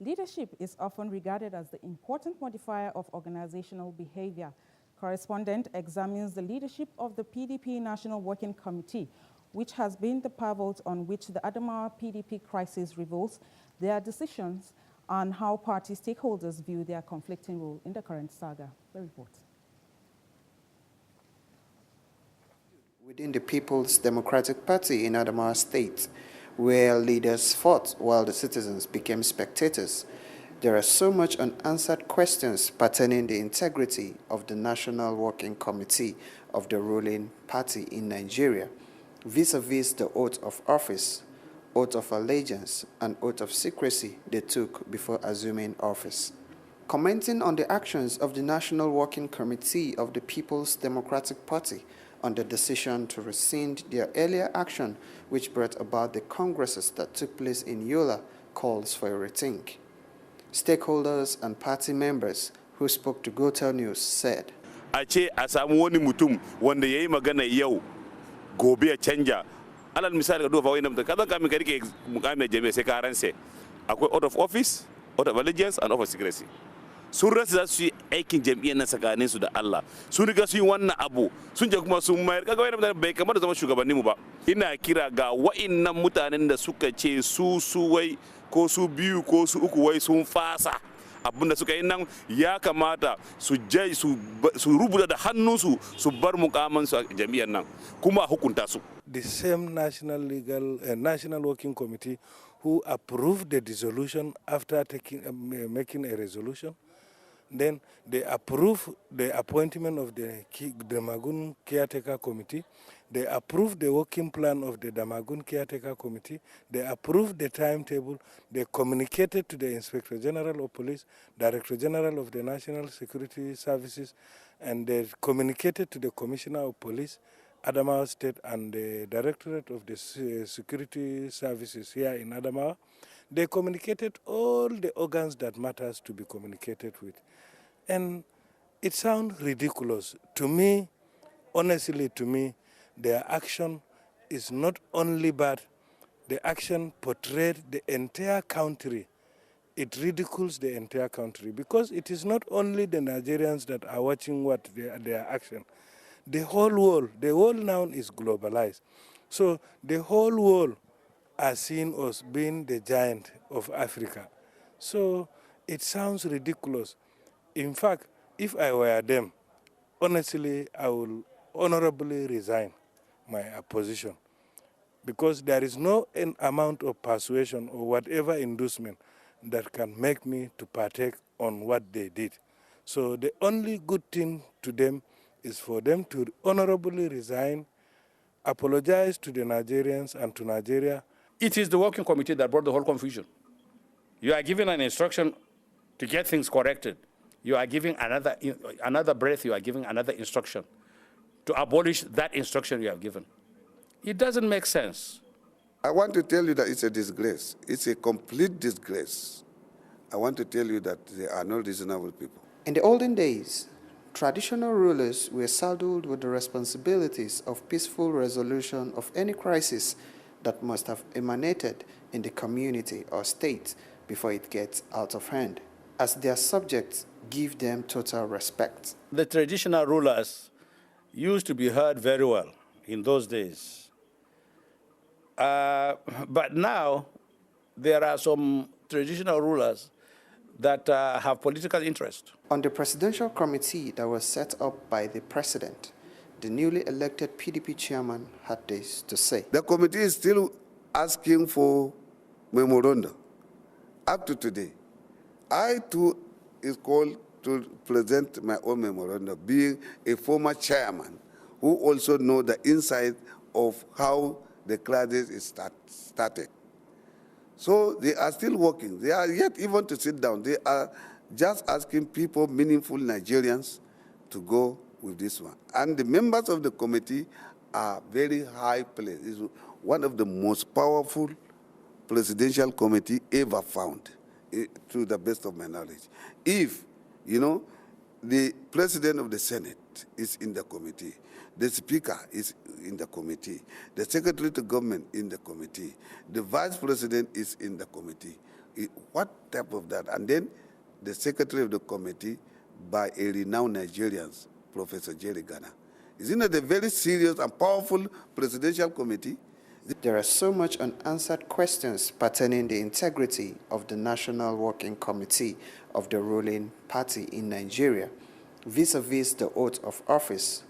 Leadership is often regarded as the important modifier of organizational behavior. Correspondent examines the leadership of the PDP National Working Committee, which has been the pivot on which the Adamawa PDP crisis revolves, their decisions, and how party stakeholders view their conflicting role in the current saga. The report. Within the People's Democratic Party in Adamawa State, where leaders fought while the citizens became spectators, there are so much unanswered questions pertaining the integrity of the National Working Committee of the ruling party in Nigeria, vis-a-vis the oath of office, oath of allegiance, and oath of secrecy they took before assuming office. Commenting on the actions of the National Working Committee of the People's Democratic Party on the decision to rescind their earlier action, which brought about the congresses that took place in Yola, calls for a rethink. Stakeholders and party members who spoke to GoTel News said, "Ace a samu wani mutum wanda yayi magana yau gobe ya canja. Alal misali ka duba wayannan kaza kamin ka rike mukamin jami'a sai ka ranse. Akwai oath of office, oath of allegiance, and oath of secrecy. Sun rasa za su yi aikin jami'an nan tsakanin su da Allah. Sun riga su yi wannan abu, sun je kuma sun mayar. Kaga wayannan mutane bai kamar da zama shugabanni mu ba. Ina kira ga wayannan mutanen da suka ce su wai ko su biyu ko su uku wai sun fasa abinda suka yi nan ya kamata su rubuta da hannunsu su bar mukamansu a jami'an nan kuma hukunta su. The same National Working Committee who approved the dissolution after making a resolution, then they approved the appointment of the Damagun Caretaker Committee. They approved the working plan of the Damagun Caretaker Committee. They approved the timetable. They communicated to the Inspector General of Police, Director General of the National Security Services, and they communicated to the Commissioner of Police, Adamawa State, and the Directorate of the Security Services here in Adamawa. They communicated all the organs that matters to be communicated with. And it sounds ridiculous. To me, honestly to me, their action is not only bad, the action portrayed the entire country. It ridicules the entire country because it is not only the Nigerians that are watching what their action. The whole world now is globalized. So the whole world are seen as being the giant of Africa. So it sounds ridiculous. In fact, if I were them, honestly, I will honorably resign my position because there is no amount of persuasion or whatever inducement that can make me to partake on what they did. So the only good thing to them is for them to honorably resign, apologize to the Nigerians and to Nigeria. It is the working committee that brought the whole confusion. You are given an instruction to get things corrected. You are giving another breath, you are giving another instruction to abolish that instruction you have given. It doesn't make sense. I want to tell you that it's a disgrace. It's a complete disgrace. I want to tell you that they are not reasonable people. In the olden days, traditional rulers were saddled with the responsibilities of peaceful resolution of any crisis that must have emanated in the community or state before it gets out of hand, as their subjects give them total respect. The traditional rulers used to be heard very well in those days. But now, there are some traditional rulers that have political interest. On the presidential committee that was set up by the president, the newly elected PDP chairman had this to say. The committee is still asking for memorandum. Up to today, I too is called to present my own memorandum, being a former chairman who also know the inside of how the crisis is started. So they are still working. They are yet even to sit down. They are just asking people, meaningful Nigerians, to go with this one. And the members of the committee are very high placed. It's one of the most powerful presidential committee ever found, to the best of my knowledge. If, the president of the Senate government is in the committee. The speaker is in the committee. The secretary to government in the committee. The vice president is in the committee. What type of that? And then the secretary of the committee by a renowned Nigerian, Professor Jerry Ghana. Isn't it a very serious and powerful presidential committee? There are so much unanswered questions pertaining the integrity of the National Working Committee of the ruling party in Nigeria, vis-a-vis the oath of office